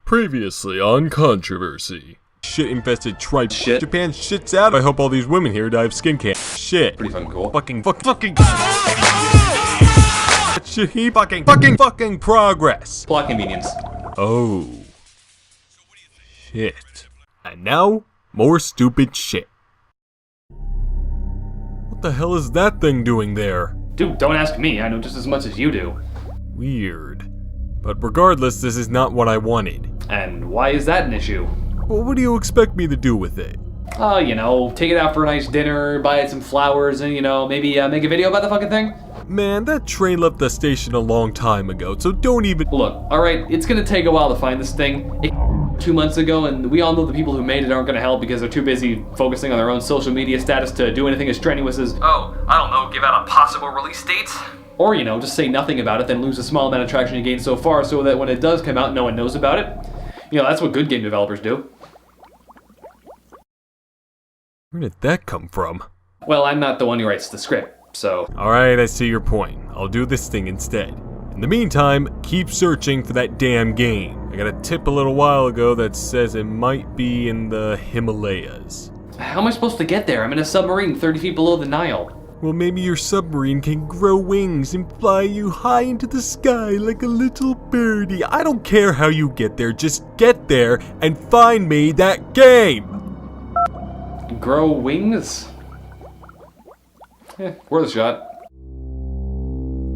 Previously on Controversy. Shit-infested tripe. Shit. Japan shits out. I hope all these women here die of skin cancer. Shit. Pretty fucking cool. Fucking. Shit, fucking progress. Plot convenience. Oh. Shit. And now, more stupid shit. What the hell is that thing doing there? Dude, don't ask me. I know just as much as you do. Weird. But regardless, this is not what I wanted. And why is that an issue? Well, what do you expect me to do with it? Take it out for a nice dinner, buy it some flowers, and, maybe make a video about the fucking thing? Man, that train left the station a long time ago, so don't even— Look, alright, it's gonna take a while to find this thing. 2 months ago, and we all know the people who made it aren't gonna help because they're too busy focusing on their own social media status to do anything as strenuous as, give out a possible release date. Or, just say nothing about it, then lose a small amount of traction you gained so far so that when it does come out, no one knows about it. That's what good game developers do. Where did that come from? Well, I'm not the one who writes the script, so... Alright, I see your point. I'll do this thing instead. In the meantime, keep searching for that damn game. I got a tip a little while ago that says it might be in the Himalayas. How am I supposed to get there? I'm in a submarine 30 feet below the Nile. Well, maybe your submarine can grow wings and fly you high into the sky like a little birdie. I don't care how you get there, just get there and find me that game! Grow wings? Worth a shot.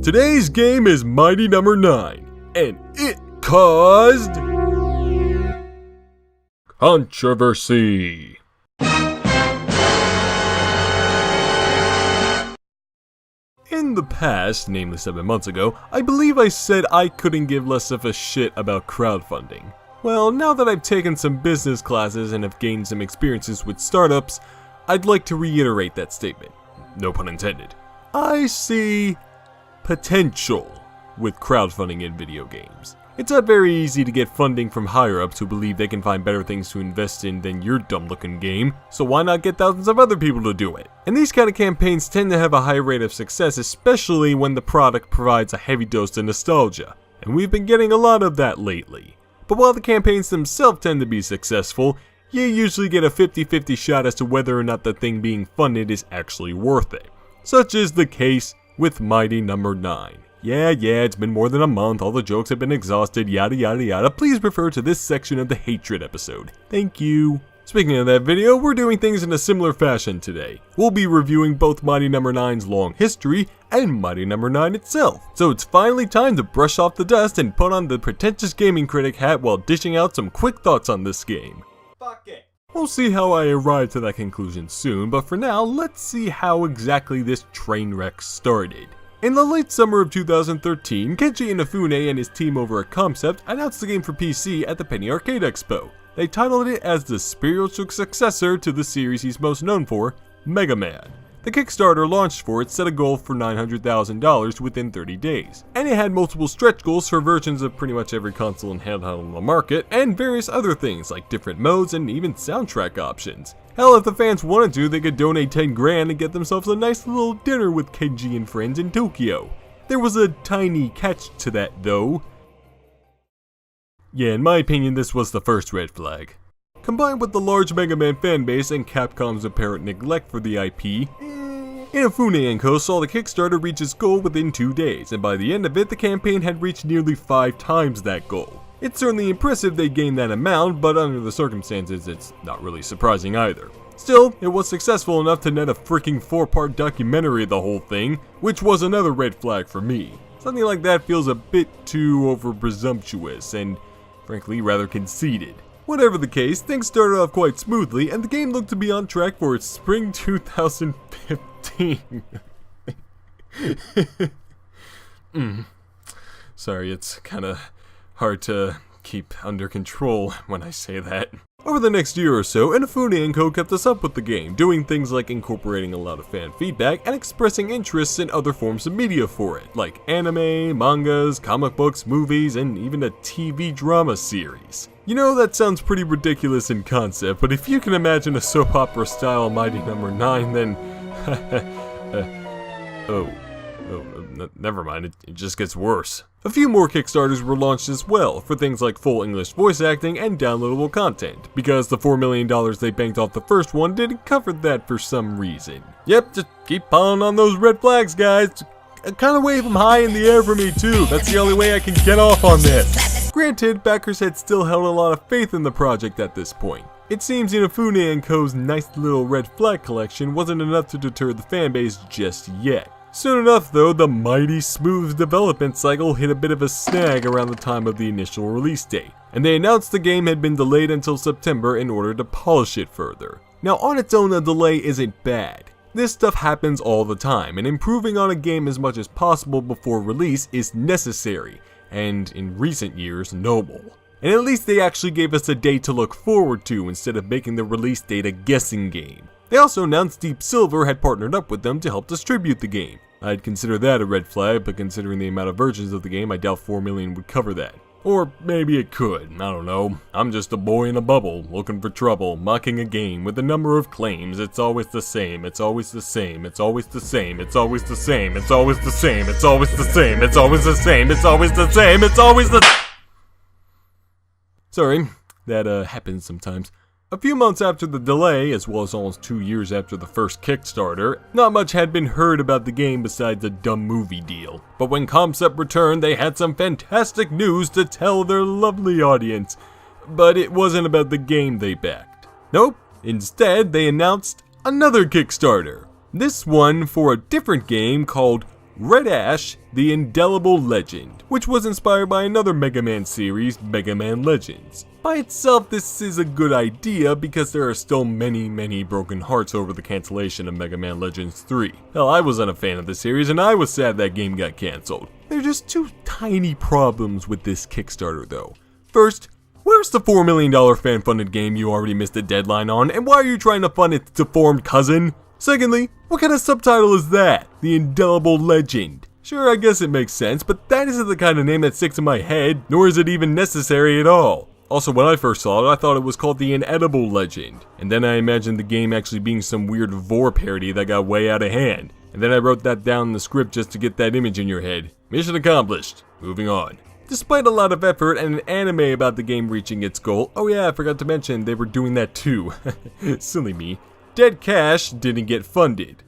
Today's game is Mighty Number 9, and it caused controversy. In the past, namely 7 months ago, I believe I said I couldn't give less of a shit about crowdfunding. Well, now that I've taken some business classes and have gained some experiences with startups, I'd like to reiterate that statement. No pun intended. I see potential with crowdfunding in video games. It's not very easy to get funding from higher-ups who believe they can find better things to invest in than your dumb-looking game, so why not get thousands of other people to do it? And these kind of campaigns tend to have a high rate of success, especially when the product provides a heavy dose of nostalgia, and we've been getting a lot of that lately. But while the campaigns themselves tend to be successful, you usually get a 50-50 shot as to whether or not the thing being funded is actually worth it. Such is the case with Mighty Number 9. Yeah, it's been more than a month, all the jokes have been exhausted, yada yada yada. Please refer to this section of the hatred episode. Thank you. Speaking of that video, we're doing things in a similar fashion today. We'll be reviewing both Mighty Number 9's long history and Mighty Number 9 itself. So it's finally time to brush off the dust and put on the pretentious gaming critic hat while dishing out some quick thoughts on this game. Fuck it. We'll see how I arrive to that conclusion soon, but for now, let's see how exactly this train wreck started. In the late summer of 2013, Kenji Inafune and his team over at Concept announced the game for PC at the Penny Arcade Expo. They titled it as the spiritual successor to the series he's most known for, Mega Man. The Kickstarter launched for it set a goal for $900,000 within 30 days, and it had multiple stretch goals for versions of pretty much every console and handheld on the market, and various other things like different modes and even soundtrack options. Hell, if the fans wanted to, they could donate 10 grand and get themselves a nice little dinner with Kenji and friends in Tokyo. There was a tiny catch to that though. Yeah, in my opinion, this was the first red flag. Combined with the large Mega Man fanbase and Capcom's apparent neglect for the IP, Inafune & Co. saw the Kickstarter reach its goal within 2 days, and by the end of it, the campaign had reached nearly 5 times that goal. It's certainly impressive they gained that amount, but under the circumstances, it's not really surprising either. Still, it was successful enough to net a freaking 4-part documentary of the whole thing, which was another red flag for me. Something like that feels a bit too over-presumptuous, and frankly rather conceited. Whatever the case, things started off quite smoothly, and the game looked to be on track for its spring 2015. Sorry, it's kinda hard to keep under control when I say that. Over the next year or so, Inafune & Co. kept us up with the game, doing things like incorporating a lot of fan feedback and expressing interests in other forms of media for it, like anime, mangas, comic books, movies, and even a TV drama series. You know, that sounds pretty ridiculous in concept, but if you can imagine a soap opera style Mighty Number 9, then oh. Never mind, it just gets worse. A few more Kickstarters were launched as well, for things like full English voice acting and downloadable content, because the $4 million they banked off the first one didn't cover that for some reason. Yep, just keep piling on those red flags, guys. Kind of wave them high in the air for me too, that's the only way I can get off on this. Granted, backers had still held a lot of faith in the project at this point. It seems Inafune & Co.'s nice little red flag collection wasn't enough to deter the fanbase just yet. Soon enough though, the mighty smooth development cycle hit a bit of a snag around the time of the initial release date, and they announced the game had been delayed until September in order to polish it further. Now on its own, a delay isn't bad. This stuff happens all the time, and improving on a game as much as possible before release is necessary, and in recent years, noble. And at least they actually gave us a date to look forward to instead of making the release date a guessing game. They also announced Deep Silver had partnered up with them to help distribute the game. I'd consider that a red flag, but considering the amount of versions of the game, I doubt 4 million would cover that. Or maybe it could, I don't know. I'm just a boy in a bubble, looking for trouble, mocking a game with a number of claims. It's always the same, it's always the same, it's always the same, it's always the same, it's always the same, it's always the same, it's always the same, it's always the same, it's always the Sorry, that happens sometimes. A few months after the delay, as well as almost 2 years after the first Kickstarter, not much had been heard about the game besides a dumb movie deal. But when Concept returned, they had some fantastic news to tell their lovely audience. But it wasn't about the game they backed. Nope, instead they announced another Kickstarter. This one for a different game called Red Ash, The Indelible Legend, which was inspired by another Mega Man series, Mega Man Legends. By itself, this is a good idea because there are still many broken hearts over the cancellation of Mega Man Legends 3. Hell, I wasn't a fan of the series and I was sad that game got cancelled. There are just two tiny problems with this Kickstarter though. First, where's the $4 million fan-funded game you already missed a deadline on, and why are you trying to fund its deformed cousin? Secondly, what kind of subtitle is that? The Indelible Legend. Sure, I guess it makes sense, but that isn't the kind of name that sticks in my head, nor is it even necessary at all. Also, when I first saw it, I thought it was called The Inedible Legend, and then I imagined the game actually being some weird vor parody that got way out of hand. And then I wrote that down in the script just to get that image in your head. Mission accomplished. Moving on. Despite a lot of effort and an anime about the game reaching its goal, oh yeah, I forgot to mention they were doing that too. Silly me. Dead Cash didn't get funded.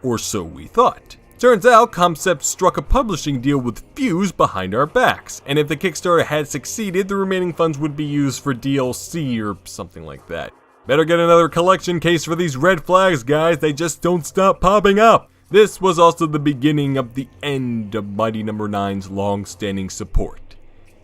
Or so we thought. Turns out, Concept struck a publishing deal with Fuse behind our backs, and if the Kickstarter had succeeded, the remaining funds would be used for DLC or something like that. Better get another collection case for these red flags, guys, they just don't stop popping up! This was also the beginning of the end of Mighty No. 9's long-standing support.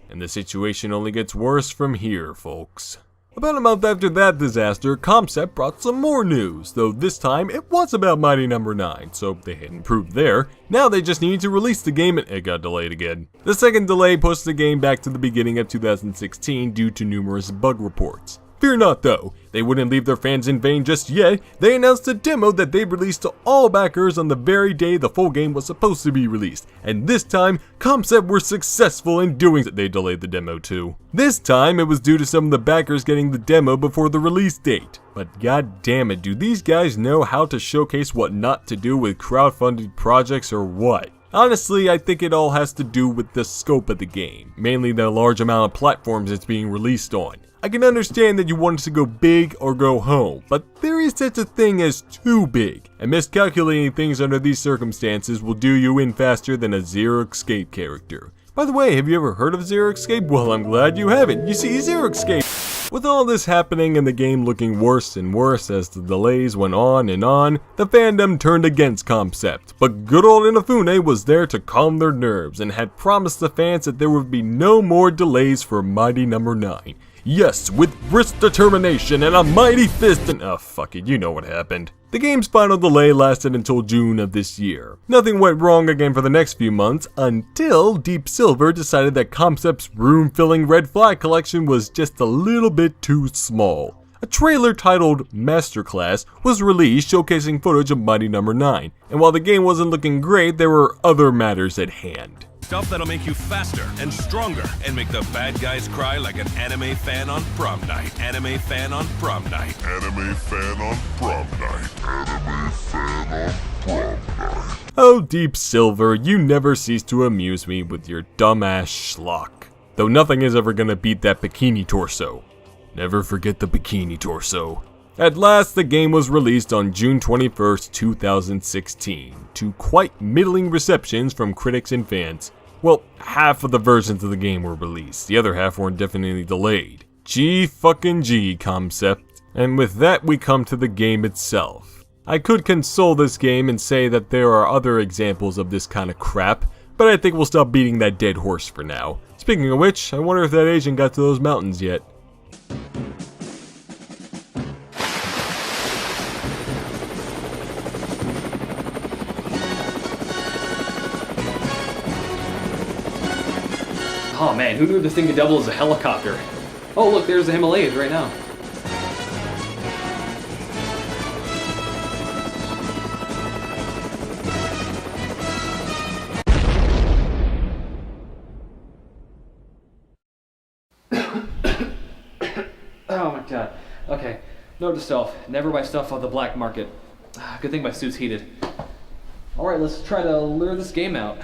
And the situation only gets worse from here, folks. About a month after that disaster, Concept brought some more news, though this time it was about Mighty No. 9, so they had improved there. Now they just needed to release the game and it got delayed again. The second delay pushed the game back to the beginning of 2016 due to numerous bug reports. Fear not though, they wouldn't leave their fans in vain just yet. They announced a demo that they released to all backers on the very day the full game was supposed to be released. And this time, Concept were successful in doing it. They delayed the demo too. This time, it was due to some of the backers getting the demo before the release date. But god damn it, do these guys know how to showcase what not to do with crowdfunded projects or what? Honestly, I think it all has to do with the scope of the game, mainly the large amount of platforms it's being released on. I can understand that you want it to go big or go home, but there is such a thing as too big, and miscalculating things under these circumstances will do you in faster than a Zero Escape character. By the way, have you ever heard of Zero Escape? Well, I'm glad you haven't. You see, Zero Escape... With all this happening and the game looking worse and worse as the delays went on, the fandom turned against Concept. But good old Inafune was there to calm their nerves and had promised the fans that there would be no more delays for Mighty No. 9. Yes, with brisk determination and a mighty fist and fuck it, you know what happened. The game's final delay lasted until June of this year. Nothing went wrong again for the next few months until Deep Silver decided that Concept's room-filling red flag collection was just a little bit too small. A trailer titled Masterclass was released showcasing footage of Mighty No. 9, and while the game wasn't looking great, there were other matters at hand. Stuff that'll make you faster and stronger and make the bad guys cry like an anime fan on prom night. Anime fan on prom night. Anime fan on prom night. Anime fan on prom night. Oh, Deep Silver, you never cease to amuse me with your dumbass schlock. Though nothing is ever gonna beat that bikini torso. Never forget the bikini torso. At last, the game was released on June 21st, 2016, to quite middling receptions from critics and fans. Well, half of the versions of the game were released, the other half were indefinitely delayed. G concept. And with that, we come to the game itself. I could console this game and say that there are other examples of this kind of crap, but I think we'll stop beating that dead horse for now. Speaking of which, I wonder if that agent got to those mountains yet. Oh man, who knew this thing could double as a helicopter? Oh look, there's the Himalayas right now. Oh my god. Okay, note to self, never buy stuff off the black market. Good thing my suit's heated. Alright, let's try to lure this game out.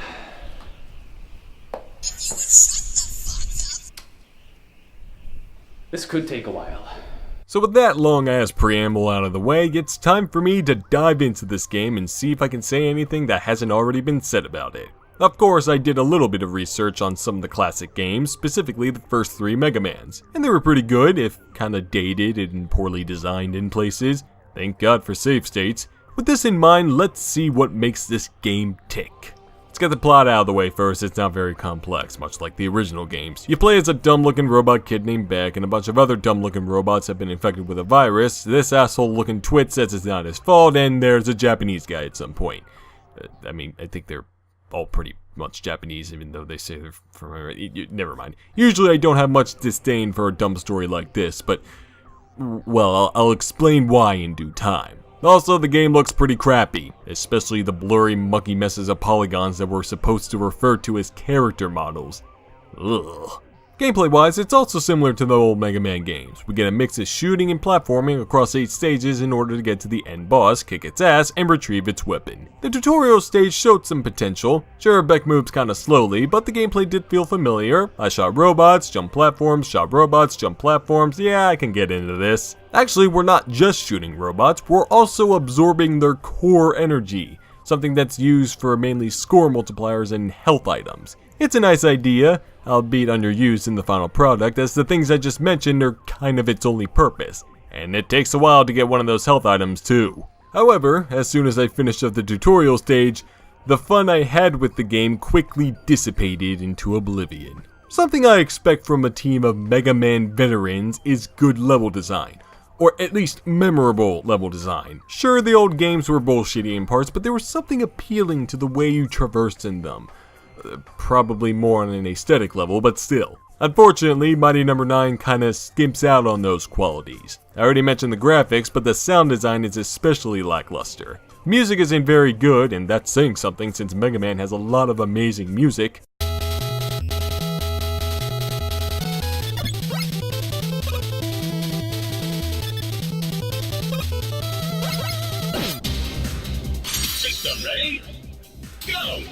This could take a while. So with that long ass preamble out of the way, it's time for me to dive into this game and see if I can say anything that hasn't already been said about it. Of course, I did a little bit of research on some of the classic games, specifically the first 3 Mega Mans, and they were pretty good, if kinda dated and poorly designed in places. Thank God for save states. With this in mind, let's see what makes this game tick. Let's get the plot out of the way first. It's not very complex, much like the original games. You play as a dumb-looking robot kid named Beck, and a bunch of other dumb-looking robots have been infected with a virus. This asshole-looking twit says it's not his fault, and there's a Japanese guy at some point. I think they're all pretty much Japanese, even though they say they're from... Never mind. Usually I don't have much disdain for a dumb story like this, but... well, I'll explain why in due time. Also, the game looks pretty crappy, especially the blurry, mucky messes of polygons that we're supposed to refer to as character models. Ugh. Gameplay-wise, it's also similar to the old Mega Man games. We get a mix of shooting and platforming across 8 stages in order to get to the end boss, kick its ass, and retrieve its weapon. The tutorial stage showed some potential. Sure, Beck moves kinda slowly, but the gameplay did feel familiar. I shot robots, jumped platforms, shot robots, jumped platforms. Yeah, I can get into this. Actually, we're not just shooting robots, we're also absorbing their core energy, something that's used for mainly score multipliers and health items. It's a nice idea, albeit underused in the final product, as the things I just mentioned are kind of its only purpose, and it takes a while to get one of those health items too. However, as soon as I finished up the tutorial stage, the fun I had with the game quickly dissipated into oblivion. Something I expect from a team of Mega Man veterans is good level design. Or at least memorable level design. Sure, the old games were bullshitty in parts, but there was something appealing to the way you traversed in them. Probably more on an aesthetic level, but still. Unfortunately, Mighty No. 9 kinda skimps out on those qualities. I already mentioned the graphics, but the sound design is especially lackluster. Music isn't very good, and that's saying something since Mega Man has a lot of amazing music. System ready? Go!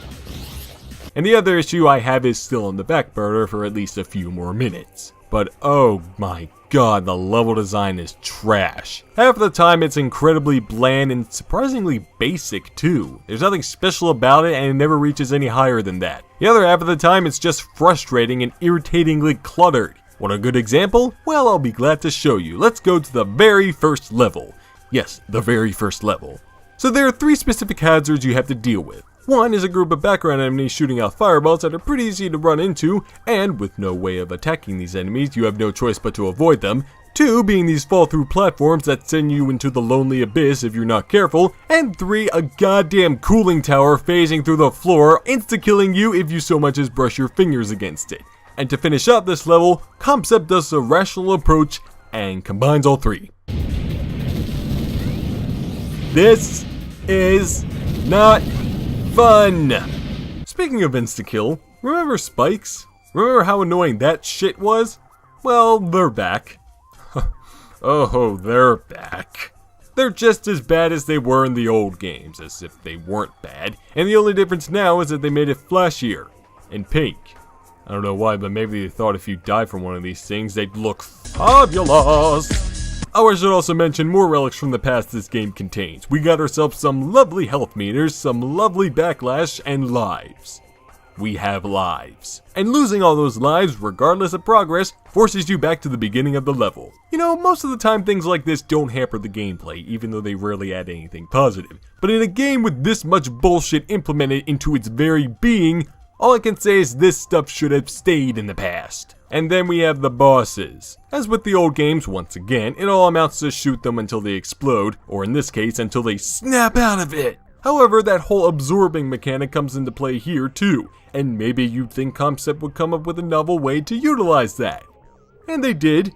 And the other issue I have is still on the back burner for at least a few more minutes. But oh my god, the level design is trash. Half the time it's incredibly bland and surprisingly basic too. There's nothing special about it and it never reaches any higher than that. The other half of the time it's just frustrating and irritatingly cluttered. Want a good example? Well, I'll be glad to show you. Let's go to the very first level. Yes, the very first level. So there are 3 specific hazards you have to deal with. One is a group of background enemies shooting out fireballs that are pretty easy to run into, and with no way of attacking these enemies, you have no choice but to avoid them. 2 being these fall-through platforms that send you into the lonely abyss if you're not careful, and 3 a goddamn cooling tower phasing through the floor, insta-killing you if you so much as brush your fingers against it. And to finish out this level, Concept does a rational approach and combines all 3. This is not fun! Speaking of insta-kill, remember spikes? Remember how annoying that shit was? Well, they're back. Oh, they're back. They're just as bad as they were in the old games, as if they weren't bad, and the only difference now is that they made it flashier and pink. I don't know why, but maybe they thought if you died from one of these things, they'd look fabulous. Oh, I should also mention more relics from the past this game contains. We got ourselves some lovely health meters, some lovely backlash, and lives. We have lives. And losing all those lives, regardless of progress, forces you back to the beginning of the level. You know, most of the time things like this don't hamper the gameplay, even though they rarely add anything positive. But in a game with this much bullshit implemented into its very being, all I can say is this stuff should have stayed in the past. And then we have the bosses. As with the old games, once again, it all amounts to shoot them until they explode, or in this case, until they snap out of it. However, that whole absorbing mechanic comes into play here too, and maybe you'd think Concept would come up with a novel way to utilize that. And they did,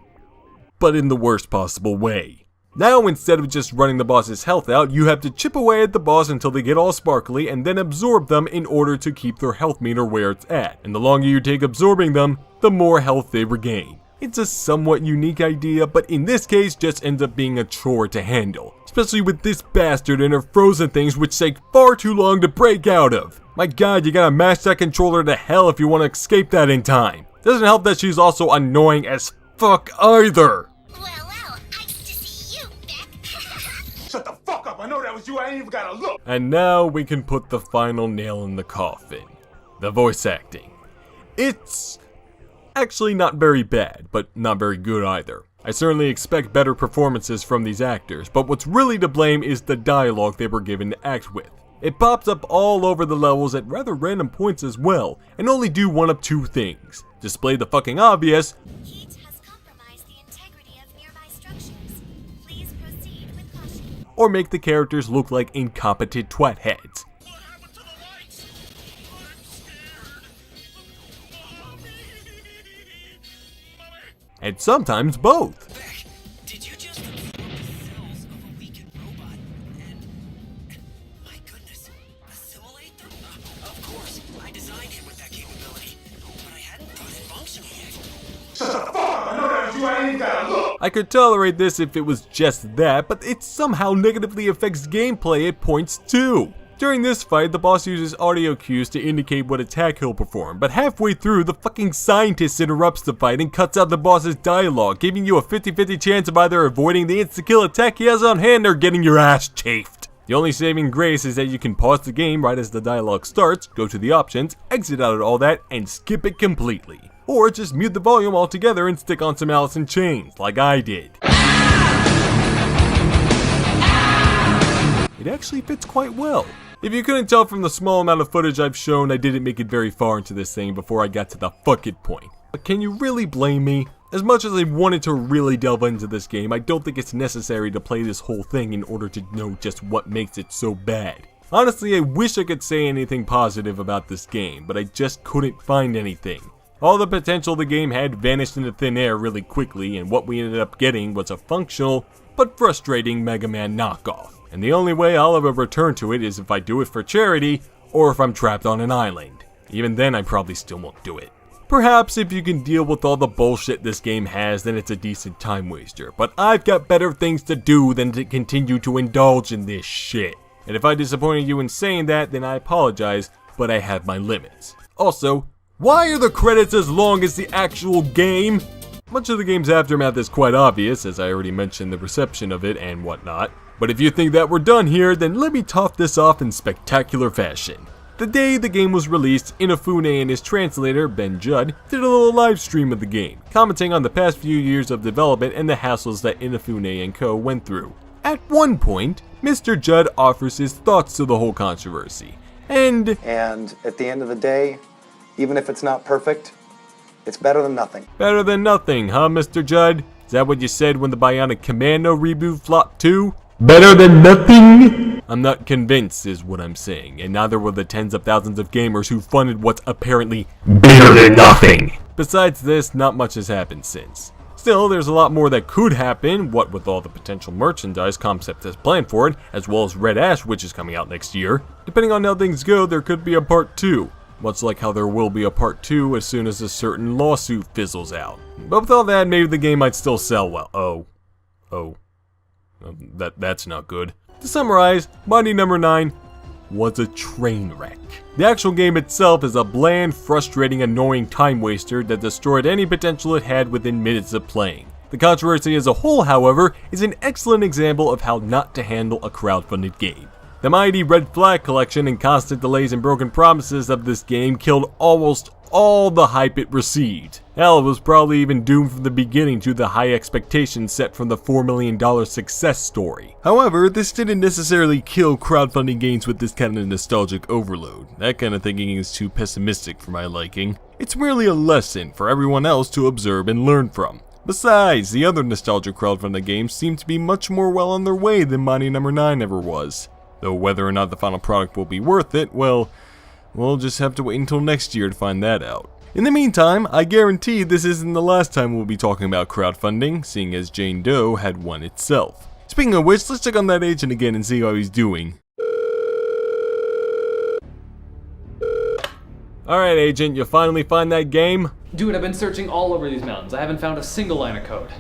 but in the worst possible way. Now, instead of just running the boss's health out, you have to chip away at the boss until they get all sparkly and then absorb them in order to keep their health meter where it's at. And the longer you take absorbing them, the more health they regain. It's a somewhat unique idea, but in this case just ends up being a chore to handle. Especially with this bastard and her frozen things which take far too long to break out of. My god, you gotta mash that controller to hell if you want to escape that in time. Doesn't help that she's also annoying as fuck either. Well, nice to see you, Beck. Shut the fuck up. I know that was you. I ain't even gotta look. And now we can put the final nail in the coffin. The voice acting. It's actually not very bad, but not very good either. I certainly expect better performances from these actors, but what's really to blame is the dialogue they were given to act with. It pops up all over the levels at rather random points as well, and only do one of two things. Display the fucking obvious, Heat has compromised the integrity of nearby structures. Please proceed with caution. or make the characters look like incompetent twat heads. What happened to the lights? I'm scared. Mommy. And sometimes both. Beck, did you just absorb the cells of a weakened robot and my goodness, assimilate them? Of course, I designed him with that capability, but I hadn't thought it functional yet. Shut the fuck up. I know that was you. I ain't even gotta look. I could tolerate this if it was just that, but it somehow negatively affects gameplay at points too. During this fight, the boss uses audio cues to indicate what attack he'll perform, but halfway through, the fucking scientist interrupts the fight and cuts out the boss's dialogue, giving you a 50-50 chance of either avoiding the insta-kill attack he has on hand or getting your ass chafed. The only saving grace is that you can pause the game right as the dialogue starts, go to the options, exit out of all that, and skip it completely. Or just mute the volume altogether and stick on some Alice in Chains, like I did. It actually fits quite well. If you couldn't tell from the small amount of footage I've shown, I didn't make it very far into this thing before I got to the fuck it point. But can you really blame me? As much as I wanted to really delve into this game, I don't think it's necessary to play this whole thing in order to know just what makes it so bad. Honestly, I wish I could say anything positive about this game, but I just couldn't find anything. All the potential the game had vanished into thin air really quickly, and what we ended up getting was a functional, but frustrating Mega Man knockoff. And the only way I'll ever return to it is if I do it for charity, or if I'm trapped on an island. Even then, I probably still won't do it. Perhaps if you can deal with all the bullshit this game has, then it's a decent time waster, but I've got better things to do than to continue to indulge in this shit. And if I disappointed you in saying that, then I apologize, but I have my limits. Also, why are the credits as long as the actual game? Much of the game's aftermath is quite obvious, as I already mentioned the reception of it and whatnot. But if you think that we're done here, then let me top this off in spectacular fashion. The day the game was released, Inafune and his translator, Ben Judd, did a little live stream of the game, commenting on the past few years of development and the hassles that Inafune and co went through. At one point, Mr. Judd offers his thoughts to the whole controversy, and at the end of the day, even if it's not perfect, it's better than nothing. Better than nothing, huh, Mr. Judd? Is that what you said when the Bionic Commando reboot flopped too? Better than nothing? I'm not convinced is what I'm saying, and neither were the tens of thousands of gamers who funded what's apparently better than nothing. Besides this, not much has happened since. Still, there's a lot more that could happen, what with all the potential merchandise Concept has planned for it, as well as Red Ash, which is coming out next year. Depending on how things go, there could be a part 2. Much like how there will be a part 2 as soon as a certain lawsuit fizzles out. But with all that, maybe the game might still sell well. That's not good. To summarize, Mighty Number 9 was a train wreck. The actual game itself is a bland, frustrating, annoying time waster that destroyed any potential it had within minutes of playing. The controversy as a whole, however, is an excellent example of how not to handle a crowdfunded game. The mighty red flag collection and constant delays and broken promises of this game killed almost all the hype it received. Hell, it was probably even doomed from the beginning to the high expectations set from the $4 million success story. However, this didn't necessarily kill crowdfunding games with this kind of nostalgic overload. That kind of thinking is too pessimistic for my liking. It's merely a lesson for everyone else to observe and learn from. Besides, the other nostalgic crowdfunding games seem to be much more well on their way than Mighty Number 9 ever was. Though whether or not the final product will be worth it, well, we'll just have to wait until next year to find that out. In the meantime, I guarantee this isn't the last time we'll be talking about crowdfunding, seeing as Jane Doe had one itself. Speaking of which, let's check on that agent again and see how he's doing. Alright agent, you finally find that game? Dude, I've been searching all over these mountains. I haven't found a single line of code.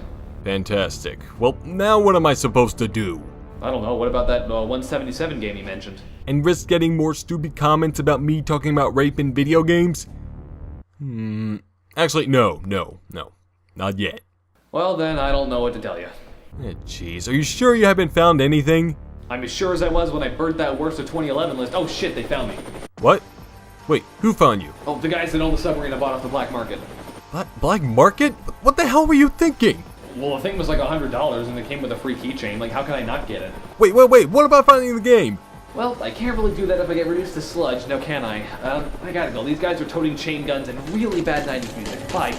Fantastic. Well, now what am I supposed to do? I don't know, what about that 177 game you mentioned? And risk getting more stupid comments about me talking about rape in video games? Actually, no, not yet. Well then, I don't know what to tell you. Jeez, are you sure you haven't found anything? I'm as sure as I was when I burnt that worst of 2011 list. Oh shit, they found me. What? Wait, who found you? Oh, the guys that own the submarine I bought off the black market. Black market? What the hell were you thinking? Well, the thing was like $100 and it came with a free keychain. Like, how can I not get it? Wait, what about finding the game? Well, I can't really do that if I get reduced to sludge, now can I? I gotta go. These guys are toting chain guns and really bad 90s music. Bye.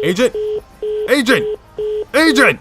Agent! Agent! Agent!